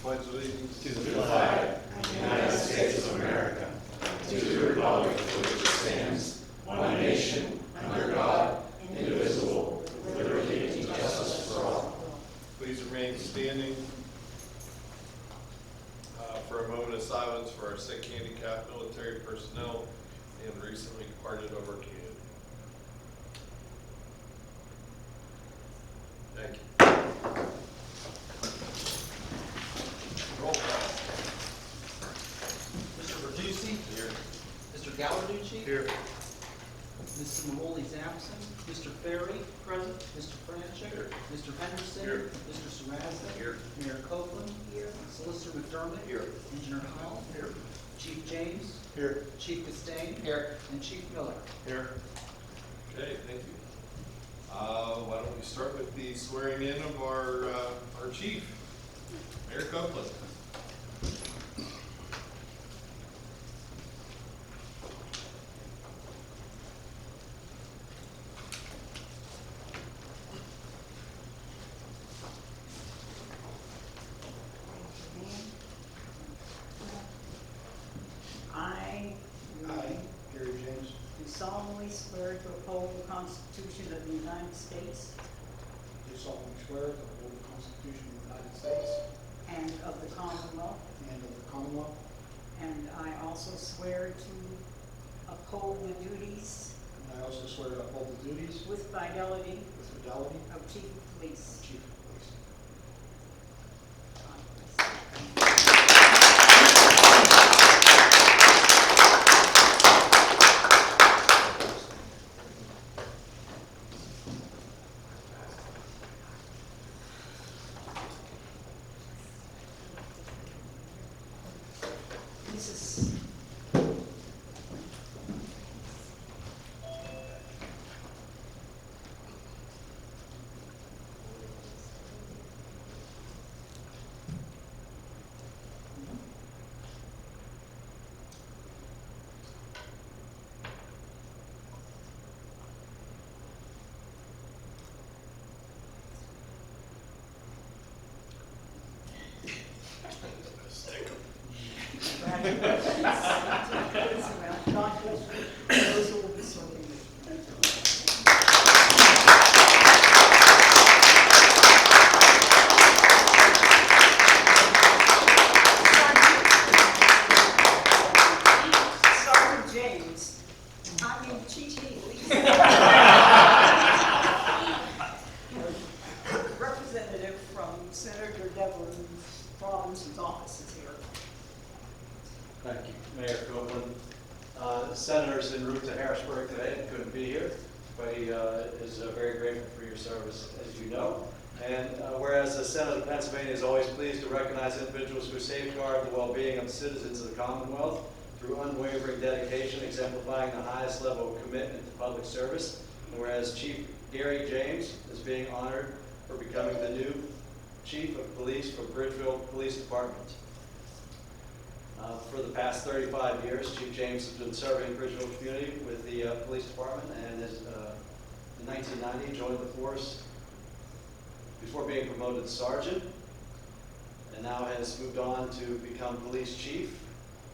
pledge allegiance to the flag of the United States of America, to the republic for which it stands, one nation, under God, indivisible, with liberty and justice for all. Please remain standing for a moment of silence for our sick, handicapped military personnel and recently departed of our community. Thank you. Roll call. Mr. Bertucci? Here. Mr. Gallarducci? Here. Mrs. Mahoney's absent. Mr. Ferry? Present. Mr. Franchik? Here. Mr. Henderson? Here. Mr. Sarazza? Here. Mayor Copeland? Here. Solicitor McDermott? Here. Engineer Howell? Here. Chief James? Here. Chief Castain? Here. And Chief Miller? Here. Okay, thank you. Why don't we start with the swearing in of our chief, Mayor Copeland. I, Gary James, do solemnly swear to uphold the Constitution of the United States do solemnly swear to uphold the Constitution of the United States and of the Commonwealth, and of the Commonwealth, and I also swear to uphold the duties and I also swear to uphold the duties with fidelity with fidelity of Chief of Police. of Chief of Police. This is God bless you. Those who will be serving you. Sergeant James, I mean Chief representative from Senator Devlin's province's office is here. Thank you, Mayor Copeland. The senator's en route to Harrisburg today and couldn't be here, but he is very grateful for your service, as you know. And whereas the Senate of Pennsylvania is always pleased to recognize individuals who safeguard the well-being of citizens of the Commonwealth through unwavering dedication, exemplifying the highest level of commitment to public service, and whereas Chief Gary James is being honored for becoming the new Chief of Police for Bridgeville Police Department. For the past 35 years, Chief James has been serving the Bridgeville community with the police department, and has, in 1990 joined the force before being promoted to sergeant, and now has moved on to become police chief.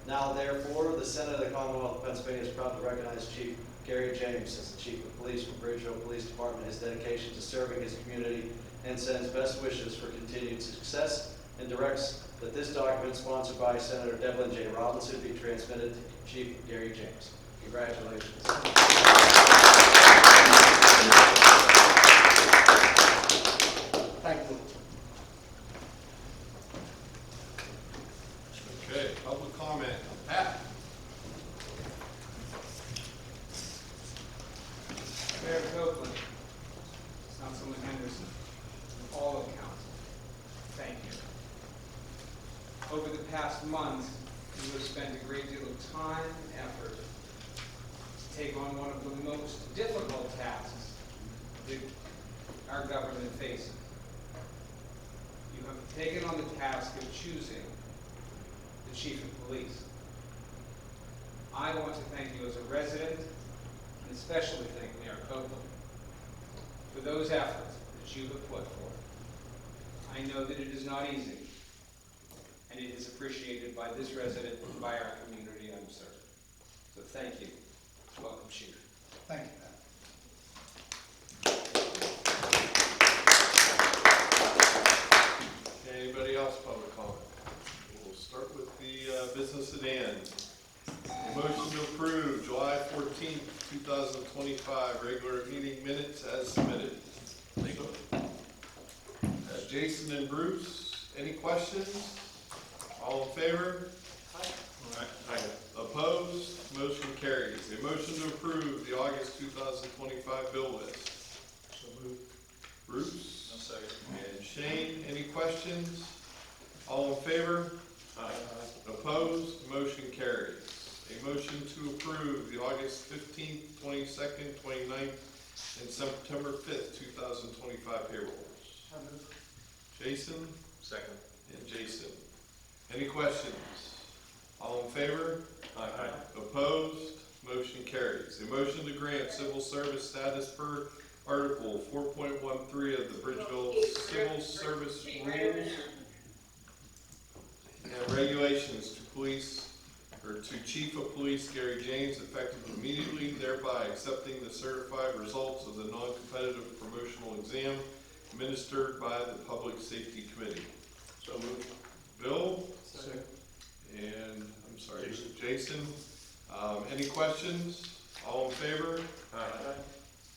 Now, therefore, the Senate of the Commonwealth of Pennsylvania is proud to recognize Chief Gary James as the Chief of Police for Bridgeville Police Department, his dedication to serving his community, and sends best wishes for continued success, and directs that this document, sponsored by Senator Devlin J. Robinson, be transmitted to Chief Gary James. Congratulations. Thank you. Okay, public comment. Pat? Mayor Copeland, Councilman Henderson, and all of council, thank you. Over the past month, you have spent a great deal of time and effort to take on one of the most difficult tasks that our government faces. You have taken on the task of choosing the chief of police. I want to thank you as a resident, and especially thank Mayor Copeland for those efforts that you have put forth. I know that it is not easy, and it is appreciated by this resident and by our community, I'm certain. So thank you. Welcome, Chief. Thank you, Pat. Anybody else public comment? We'll start with the business at hand. A motion to approve July 14th, 2025 regular meeting minutes as submitted. Jason and Bruce, any questions? All in favor? Aye. Opposed? Motion carries. A motion to approve the August 2025 bill list. So moved. Bruce? I'm sorry. And Shane, any questions? All in favor? Opposed? Motion carries. A motion to approve the August 15th, 22nd, 29th, and September 5th, 2025 payrolls. So moved. Jason Second. and Jason. Any questions? All in favor? Aye. Opposed? Motion carries. A motion to grant civil service status per Article 4.13 of the Bridgeville Civil Service Rules and Regulations to police, or to Chief of Police Gary James, effective immediately, thereby accepting the certified results of the non-competitive promotional exam administered by the Public Safety Committee. So moved. Bill? Second. And, I'm sorry, Jason. Any questions? All in favor? Aye.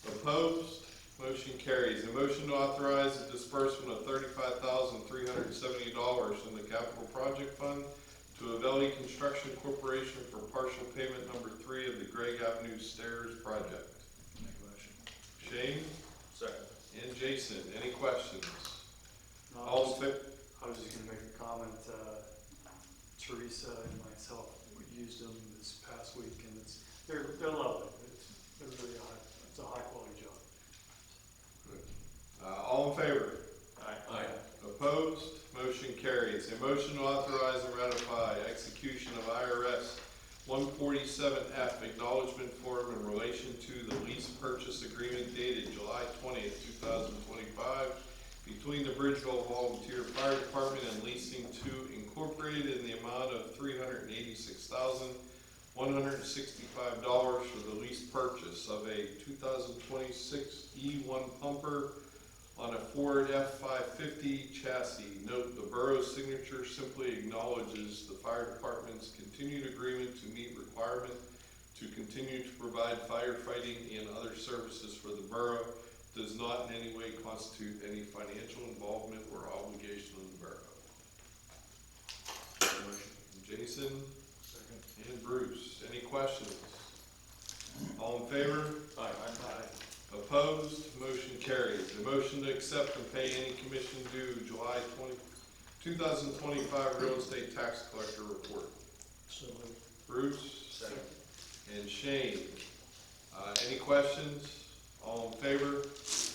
Opposed? Motion carries. A motion to authorize the disbursement of $35,370 from the Capital Project Fund to Avelli Construction Corporation for partial payment number 3 of the Gregg Avenue Stairs project. Make a motion. Shane Second. and Jason, any questions? No, All in favor? I was just gonna make a comment, Teresa and myself, we used them this past week, and they're lovely, they're really it's a high quality job. All in favor? Aye. Opposed? Motion carries. A motion to authorize and ratify execution of IRS 147F acknowledgement form in relation to the lease purchase agreement dated July 20th, 2025 between the Bridgeville Volunteer Fire Department and Leasing 2 Incorporated in the amount of $386,165 for the lease purchase of a 2026 E1 pumper on a Ford F-550 chassis. Note, the borough's signature simply acknowledges the fire department's continued agreement to meet requirement to continue to provide firefighting and other services for the borough. Does not in any way constitute any financial involvement or obligation of the borough. Jason Second. and Bruce, any questions? All in favor? Aye. Opposed? Motion carries. A motion to accept and pay any commission due July 2025 real estate tax collector report. So moved. Bruce Second. and Shane. Any questions? All in favor?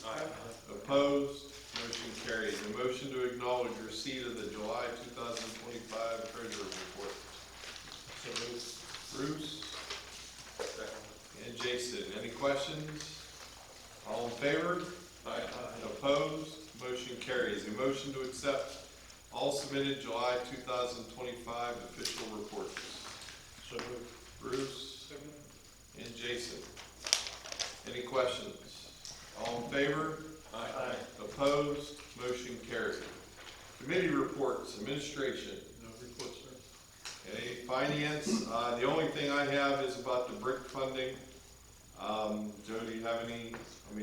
Aye. Opposed? Motion carries. A motion to acknowledge receipt of the July 2025 treasurer report. So moved. Bruce Second. and Jason. Any questions? All in favor? Aye. Opposed? Motion carries. A motion to accept all submitted July 2025 official reports. So moved. Bruce Second. and Jason. Any questions? All in favor? Aye. Opposed? Motion carried. Committee reports, administration. No report, sir. Okay, finance, the only thing I have is about the brick funding. Joe, do you have any,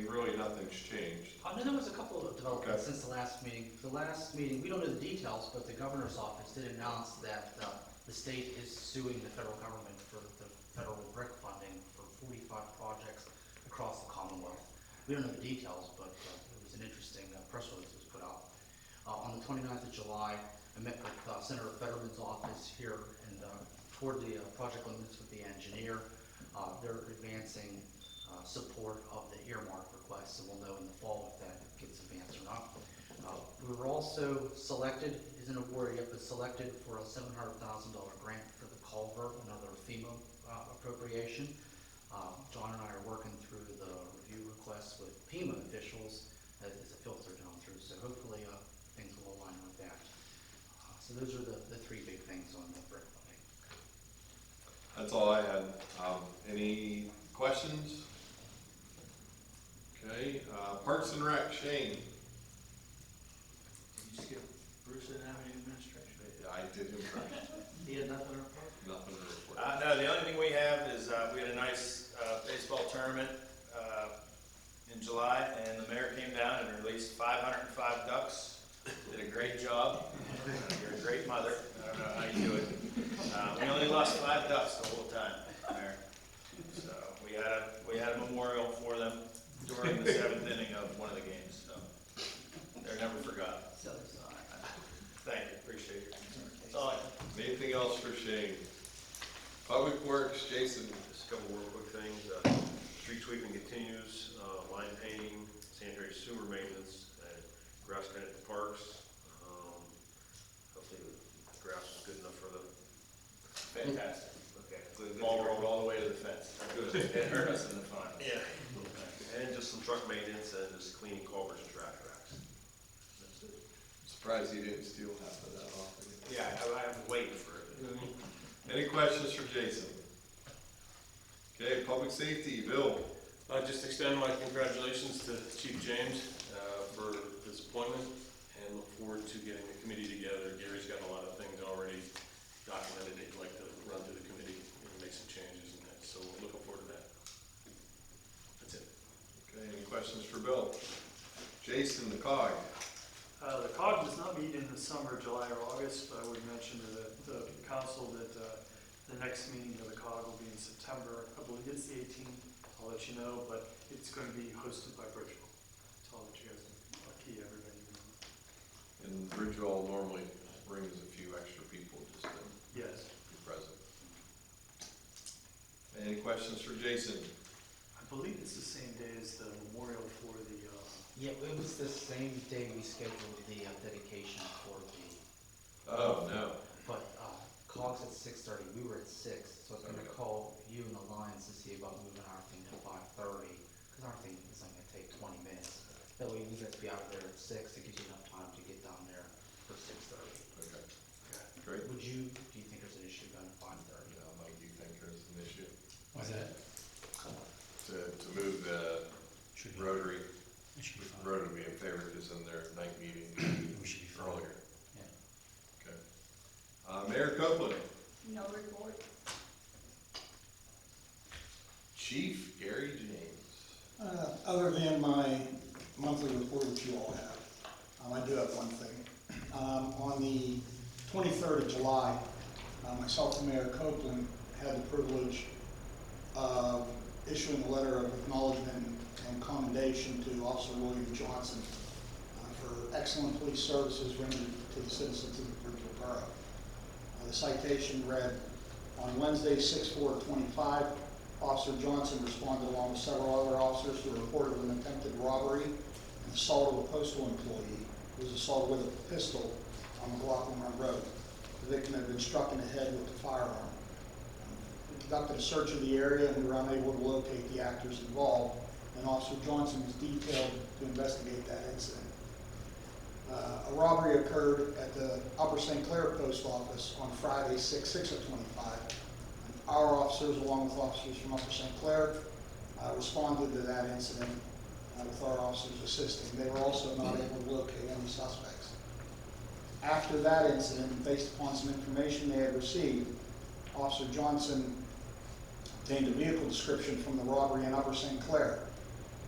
really nothing's changed. No, there was a couple of developments Okay. since the last meeting. The last meeting, we don't know the details, but the governor's office did announce that the state is suing the federal government for the federal brick funding for 45 projects across the Commonwealth. We don't know the details, but it was an interesting press release that was put out. On the 29th of July, I met with Senator Fetterman's office here and toward the project limits with the engineer. They're advancing support of the earmark request, and we'll know in the fall if that gets advanced or not. We were also selected, isn't awarded yet, but selected for a $700,000 grant for the culvert, another FEMA appropriation. John and I are working through the review requests with FEMA officials as a filter down through, so hopefully things will align with that. So those are the three big things on the brick funding. That's all I had. Any questions? Okay, Parks and Rec, Shane. Did you skip Bruce didn't have any administration? I did him first. He had nothing to report? Nothing to report. No, the only thing we have is, we had a nice, baseball tournament, in July, and the mayor came down and released 505 ducks. Did a great job. You're a great mother. I don't know how you do it. We only lost 5 ducks the whole time, Mayor. So we had a memorial for them during the 7th inning of one of the games, so they're never forgotten. So, Thank you, appreciate your concern. That's all I have. Anything else for Shane? Public Works, Jason. Just a couple more quick things. Street sweeping continues, line painting, sanitary sewer maintenance, and grass cutting at the parks. Hopefully the grass is good enough for the. Fantastic. Okay. Ball rolled all the way to the fence. Good. It hurt us in the final. Yeah. And just some truck maintenance and just cleaning culverts and trash racks. That's it. Surprised he didn't steal half of that off of you. Yeah, I was waiting for it. Any questions for Jason? Okay, Public Safety, Bill. Just extend my congratulations to Chief James for his appointment and look forward to getting the committee together. Gary's got a lot of things already documented that he'd like to run to the committee and make some changes in that, so we're looking forward to that. That's it. Okay, any questions for Bill? Jason, the COG. The COG does not meet in the summer, July or August, but I would mention to the council that the next meeting of the COG will be in September. I believe it's the 18th. I'll let you know, but it's going to be hosted by Bridgeville. So I'll let you guys know. I'll key everybody. And Bridgeville normally brings a few extra people just to Yes. be present. Any questions for Jason? I believe it's the same day as the memorial for the, yeah, it was the same day we scheduled the dedication for the, Oh, no. but COG's at 6:30, we were at 6, so I was gonna Okay. call you and the Lions to see about moving our thing to 5:30, because our thing is only gonna take 20 minutes. That way you guys be out there at 6, it gives you enough time to get down there for 6:30. Okay, great. Do you think there's an issue going to 5:30? Mike, do you think there's an issue What's that? to move the Rotary? It should be fine. Rotary be in favor because in their night meeting We should be fine. earlier. Yeah. Okay. Mayor Copeland. No report. Chief Gary James. Other than my monthly report that you all have, I do have one thing. On the 23rd of July, myself and Mayor Copeland had the privilege of issuing a letter of acknowledgement and commendation to Officer William Johnson for excellent police services rendered to the citizens of the Bridgeville Borough. The citation read, on Wednesday, 6/4/25, Officer Johnson responded along with several other officers to a report of an attempted robbery and assault of a postal employee who was assaulted with a pistol on McLaughlin Run Road. The victim had been struck in the head with a firearm. We conducted a search of the area and we were unable to locate the actors involved, and Officer Johnson was detailed to investigate that incident. A robbery occurred at the Upper St. Clair Post Office on Friday, 6/6/25. Our officers, along with officers from Upper St. Clair, responded to that incident with our officers assisting. They were also not able to locate any suspects. After that incident, based upon some information they had received, Officer Johnson obtained a vehicle description from the robbery in Upper St. Clair.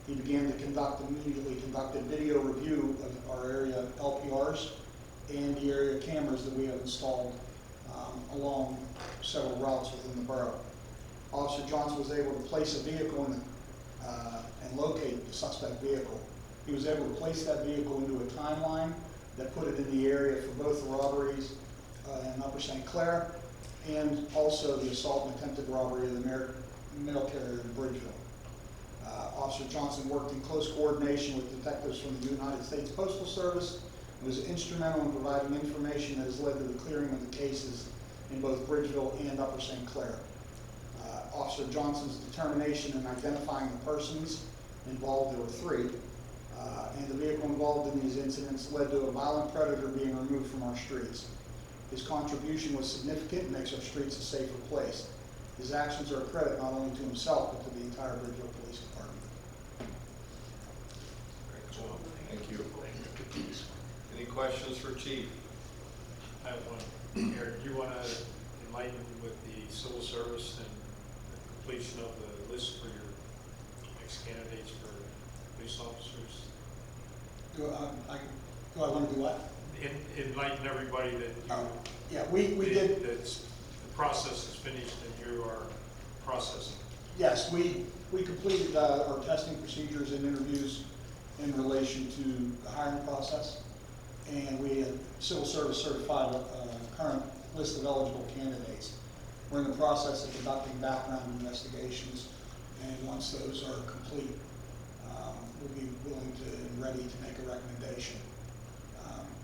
He immediately conducted video review of our area LPRs and the area cameras that we have installed along several routes within the borough. Officer Johnson was able to place a vehicle in and locate the suspect vehicle. He was able to place that vehicle into a timeline that put it in the area for both the robberies in Upper St. Clair and also the assault and attempted robbery of the mail carrier in Bridgeville. Officer Johnson worked in close coordination with detectives from the United States Postal Service and was instrumental in providing information that has led to the clearing of the cases in both Bridgeville and Upper St. Clair. Officer Johnson's determination in identifying the persons involved, there were 3, and the vehicle involved in these incidents led to a violent predator being removed from our streets. His contribution was significant and makes our streets a safer place. His actions are a credit not only to himself, but to the entire Bridgeville Police Department. Great job. Thank you. Any questions for Chief? I have one. Eric, do you want to enlighten with the civil service and the completion of the list for your next candidates for police officers? Do I want to do what? Enlighten everybody that you. Yeah, we did. That's, the process is finished and you are processing. Yes, we completed our testing procedures and interviews in relation to the hiring process. And we had civil service certified a current list of eligible candidates. We're in the process of conducting background investigations, and once those are complete, we'll be willing to and ready to make a recommendation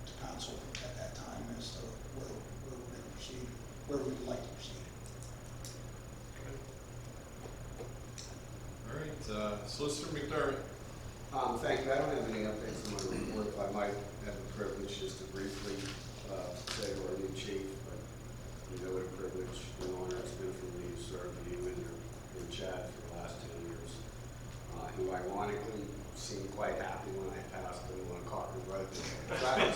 to council at that time as to where we're going to proceed, where we would like to proceed. All right, Solicitor McDermott. Thank you. I don't have any updates on my report. If I might have the privilege just to briefly say to our new chief, but you know what a privilege and honor it's been for me to serve you and your Chad for the last 10 years, who ironically seemed quite happy when I passed him on Cochran Road. And I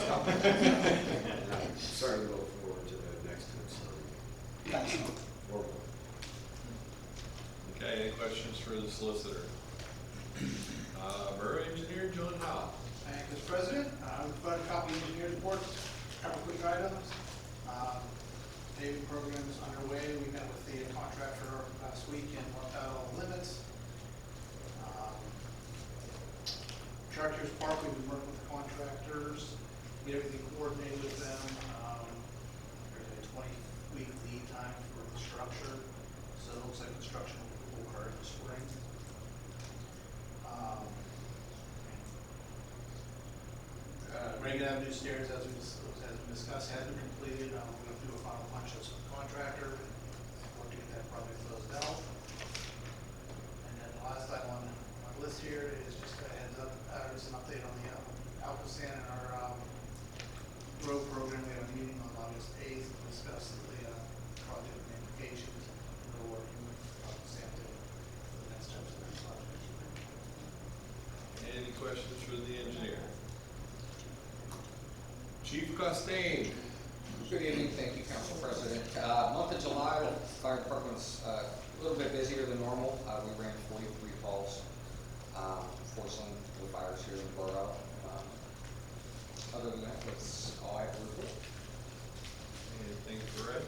certainly look forward to the next time. Thanks. Okay, any questions for the solicitor? Borough Engineer John Howe. Thank you, Mr. President. We've got a copy of the engineer's report, a couple quick items. Paving program is underway. We met with the contractor last week and worked out all the limits. Chartiers Park, we've been working with the contractors, get everything coordinated with them. There's a 20-week lead time for the structure, so it looks like construction will occur in the spring. Reagan Avenue stairs, as we discussed, has been completed. We're going to do a final punch list with the contractor and work to get that project closed out. And then the last item on my list here is just a heads up, just an update on the Alcosan and our road program. We have a meeting on August 8th to discuss the project implications. We're working with Alcosan to the next steps of that project. Any questions for the engineer? Chief Costain. Good evening, thank you, Council President. Month of July, the fire department's a little bit busier than normal. We ran 43 calls for some of the fires here in the borough. Other than that, that's all I have to report. Anything for Ed?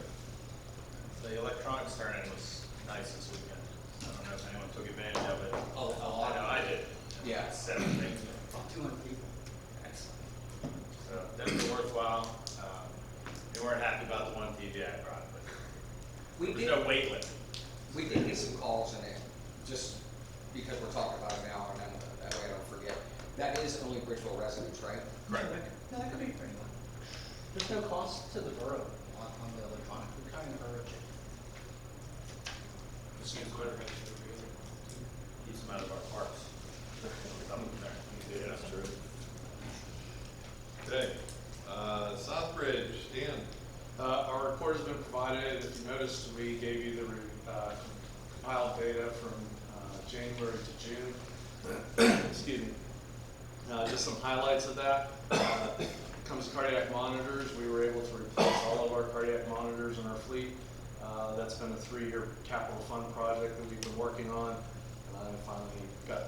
The electronics turn-in was nice this weekend. I don't know if anyone took advantage of it. A lot. I know I did. Yeah. 7 things. 200 people. Excellent. So definitely worthwhile. We weren't happy about the one TV I brought, but We there's did, no weight limit. we did get some calls in it, just because we're talking about it now, and then that way I don't forget. That is only Bridgeville residents, right? Correct. No, that could be for anyone. There's no cost to the borough on the electronic. We kind of encourage it. The same clerk has to be Keeps them out of our parks. Yeah, that's true. Okay, Southbridge, Dan. Our report has been provided. If you noticed, we gave you the compiled data from January to June. Excuse me. Just some highlights of that. Comes to cardiac monitors. We were able to replace all of our cardiac monitors in our fleet. That's been a 3-year capital fund project that we've been working on. And finally got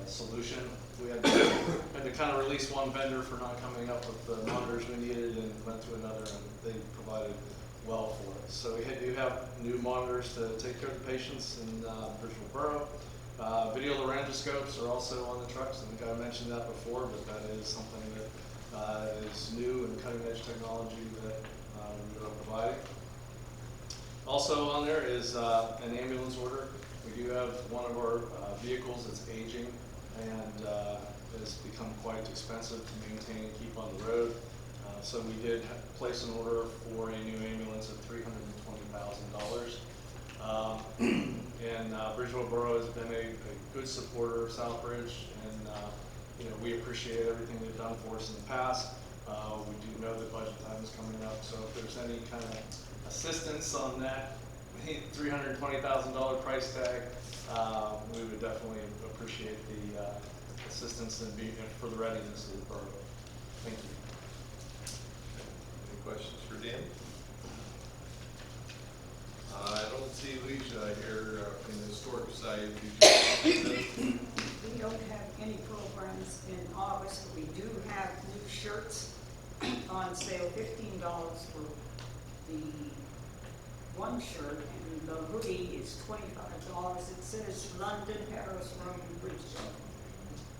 a solution. We had to kind of release one vendor for not coming up with the monitors we needed and went to another, and they provided well for us. So we do have new monitors to take care of the patients in Bridgeville Borough. Video laryngoscopes are also on the trucks. I think I mentioned that before, but that is something that is new and cutting edge technology that we are providing. Also on there is an ambulance order. We do have one of our vehicles that's aging and has become quite expensive to maintain and keep on the road. So we did place an order for a new ambulance of $320,000. And Bridgeville Borough has been a good supporter of Southbridge, and we appreciate everything they've done for us in the past. We do know that budget time is coming up, so if there's any kind of assistance on that $320,000 price tag, we would definitely appreciate the assistance and for the readiness of the borough. Thank you. Any questions for Dan? I don't see Alicia here from the historic side. We don't have any programs in August, but we do have new shirts on sale, $15 for the one shirt, and the hoodie is $25. It says London, Paris, Rome, and Bridgetown.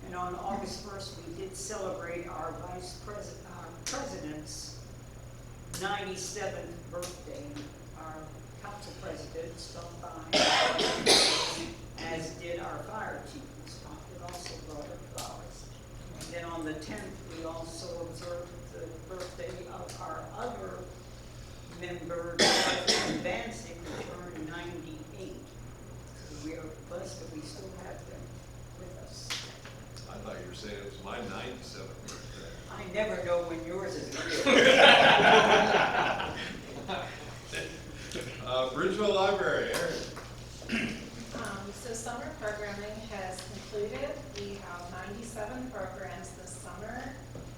And on August 1st, we did celebrate our president's 97th birthday. Our council president stopped by, as did our fire chief, who stopped and also brought her flowers. And then on the 10th, we also observed the birthday of our other member, Jonathan Vancing, who turned 98. So we are blessed that we still have them with us. I thought you were saying it was my 97th birthday. I never know when yours is real. Bridgeville Library, Erin. So summer programming has concluded. We have 97 programs this summer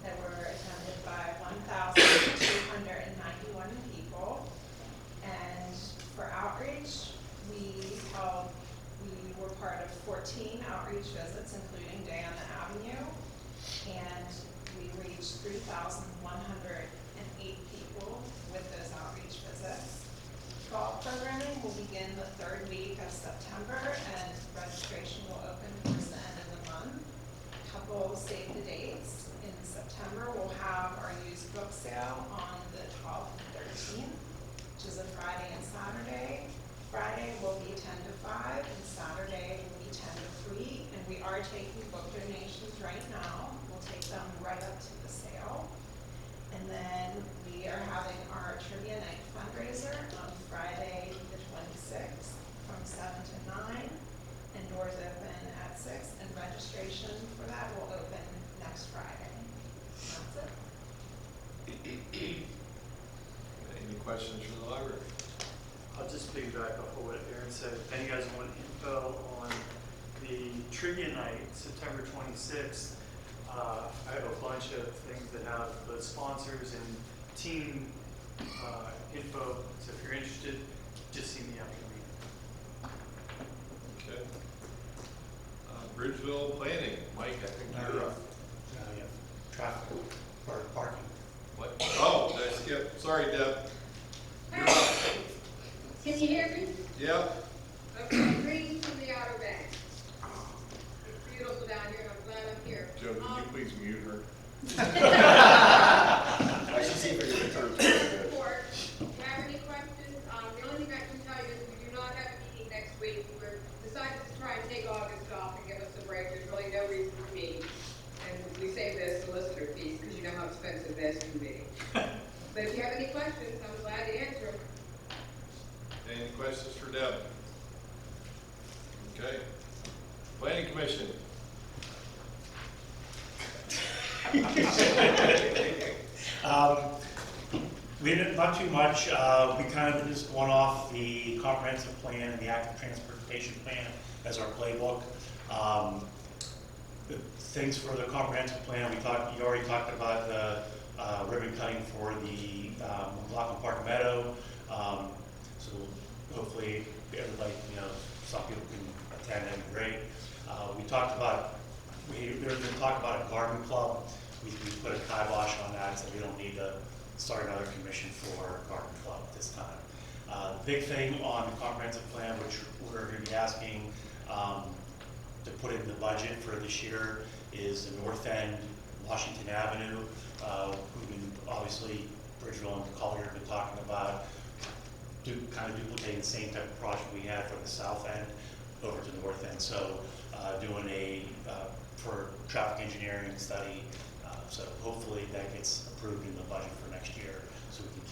that were attended by 1,291 people. And for outreach, we were part of 14 outreach visits, including Day on the Avenue. And we reached 3,108 people with those outreach visits. Fall programming will begin the third week of September, and registration will open towards the end of the month. Couple save the dates. In September, we'll have our used book sale on the 12th and 13th, which is a Friday and Saturday. Friday will be 10 to 5, and Saturday will be 10 to 3. And we are taking book donations right now. We'll take them right up to the sale. And then we are having our trivia night fundraiser on Friday the 26th from 7 to 9, and doors open at 6, and registration for that will open next Friday. That's it. Any questions from the library? I'll just piggyback off of what Erin said. If any guys want info on the trivia night, September 26th, I have a bunch of things that have the sponsors and team info, so if you're interested, just see me after the meeting. Okay. Bridgeville Planning, Mike, I think you're up. Yeah, traffic or parking. What? Oh, did I skip? Sorry, Deb. You're up. Can you hear me? Yep. Okay, greetings from the Outer Banks. It's beautiful down here, and I'm glad I'm here. Joe, can you please mute her? I should see if I can return to it. Report. Do you have any questions? The only thing I can tell you is we do not have a meeting next week. We're decided to try and take August off and give us a break. There's really no reason to meet. And we save the solicitor fees because you know how expensive this can be. But if you have any questions, I'm glad to answer them. Any questions for Deb? Okay. Planning Commission. We didn't, not too much. We kind of just went off the comprehensive plan and the active transportation plan as our playbook. The things for the comprehensive plan, you already talked about the ribbon cutting for the McLaughlin Park Meadow. So hopefully everybody, some people can attend, that'd be great. We talked about, there's been talk about a garden club. We put a kibosh on that, so we don't need to start another commission for a garden club this time. Big thing on the comprehensive plan, which we're going to be asking to put in the budget for this year, is the north end, Washington Avenue. We've been, obviously, Bridgeville and Collier have been talking about kind of duplicating the same type of project we had for the south end over to the north end. So doing a, for traffic engineering study, so hopefully that gets approved in the budget for next year, so we can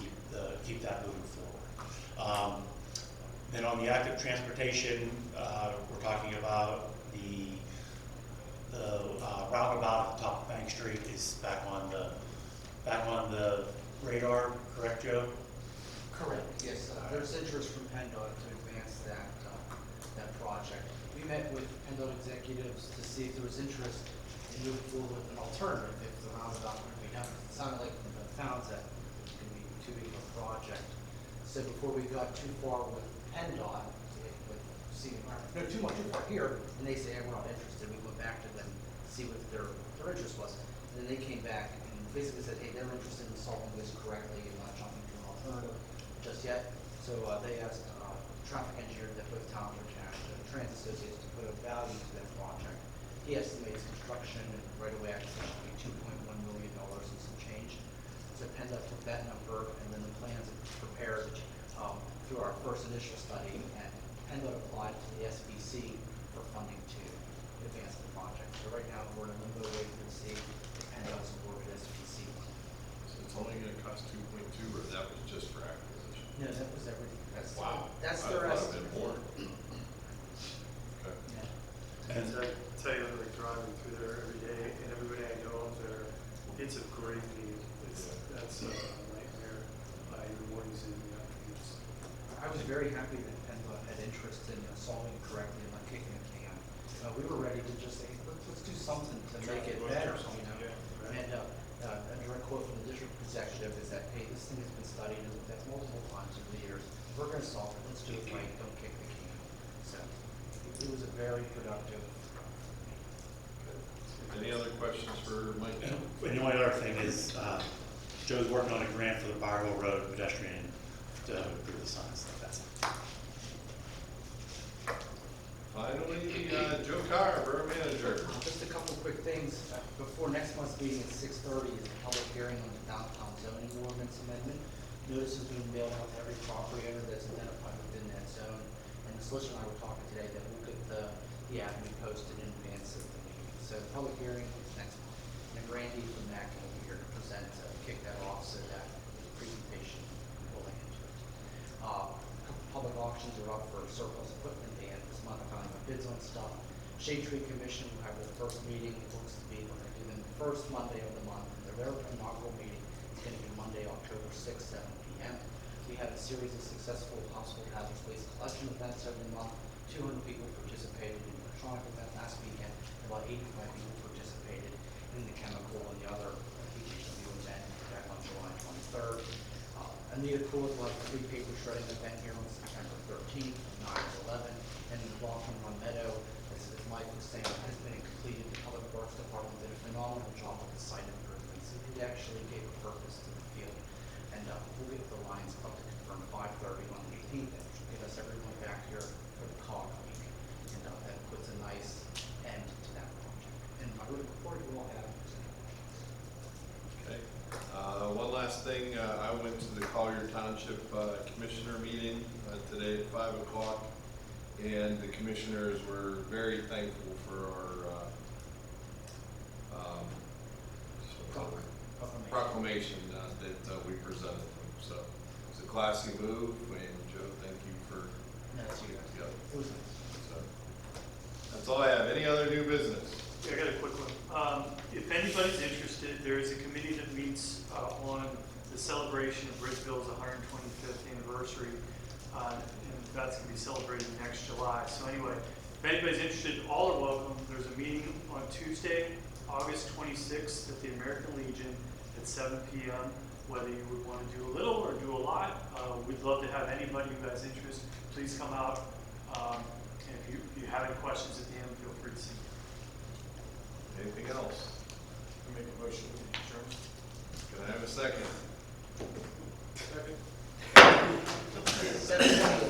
keep that moving forward. Then on the active transportation, we're talking about the roundabout at the top of Bank Street is back on the back on the radar, correct, Joe? Correct, yes. There's interest from PennDOT to advance that project. We met with PennDOT executives to see if there was interest in moving forward with an alternative if the roundabout could be done. It sounded like from the towns that it could be too big of a project. So before we got too far with PennDOT, with seeing, no, too far here, and they say, hey, we're not interested, we went back to them, to see what their interest was. And then they came back and basically said, hey, they're interested in solving this correctly and not jumping to an alternative just yet. So they asked traffic engineer that both towns are attached, transit associates, to put a value to that project. He estimates construction and right-of-way acquisition to be $2.1 million and some change. So PennDOT took that number, and then the plans are prepared through our first initial study, and PennDOT applied to the SBC for funding to advance the project. So right now, we're in a limbo waiting to see if PennDOT's awarded SBC. So it's only gonna cost 2.2, or that was just for acquisition? No, that was everything. Wow. That's I their thought it'd estimate. been more. Okay. Yeah. And I tell you, like driving through there every day, and everybody I know up there, it's a great meeting. That's a nightmare, in the mornings and the afternoons. I was very happy that PennDOT had interest in solving it correctly and not kicking a can. We were ready to just say, let's do something to make it better, you know? And a direct quote from the district executive is that, hey, this thing has been studied and looked at multiple times over the years. We're gonna solve it, let's do it right, don't kick the can. So it was a very productive. Any other questions for Mike? and the only other thing is, Joe's working on a grant for the Barville Road pedestrian to improve the signs. That's it. Finally, Joe Carr, Borough Manager. Just a couple of quick things. Before next month's meeting at 6:30 is a public hearing on the downtown zoning ordinance amendment. Notice is being mailed out to every property owner that's identified within that zone. And the solicitor and I were talking today that we'll get the avenue posted in advance of the meeting. So the public hearing is next month. And Randy from NAC will be here to present, kick that off so that the presentation will link into it. Public auctions are up for surplus equipment and this month I'm finding bids on stuff. Shade Tree Commission will have their first meeting. It looks to be, we're going to do them the first Monday of the month. And their inaugural meeting is going to be Monday, October 6th, 7 p.m. We have a series of successful household hazardous waste collection events every month. 200 people participated in the electronic event last weekend. About 85 people participated in the chemical and the other HHW event back on July 23rd. Anita Cool will have a free paper shredding event here on September 13th, 9 to 11. And the block from Run Meadow, as Mike was saying, has been completed. The Public Works Department did a phenomenal job with the site improvements. It actually gave a purpose to the field. And we'll get the lines up to confirm 5:30 on the 18th, and should get us everyone back here for the COG week. And that puts a nice end to that project. And I would look forward to all having this. Okay. One last thing, I went to the Collier Township Commissioner meeting today at 5 o'clock, and the commissioners were very thankful for our proclamation that we presented them. So it was a classy move, and Joe, thank you for putting it together. It was nice. So, that's all I have. Any other new business? Yeah, I got a quick one. If anybody's interested, there is a committee that meets on the celebration of Bridgeville's 125th anniversary, and that's going to be celebrated next July. So anyway, if anybody's interested, all are welcome. There's a meeting on Tuesday, August 26th at the American Legion at 7 p.m. Whether you would want to do a little or do a lot, we'd love to have anybody who has interest. Please come out. And if you have any questions at the end, feel free to see me. Anything else? Make a motion to adjourn. Can I have a second? Second. 7:20.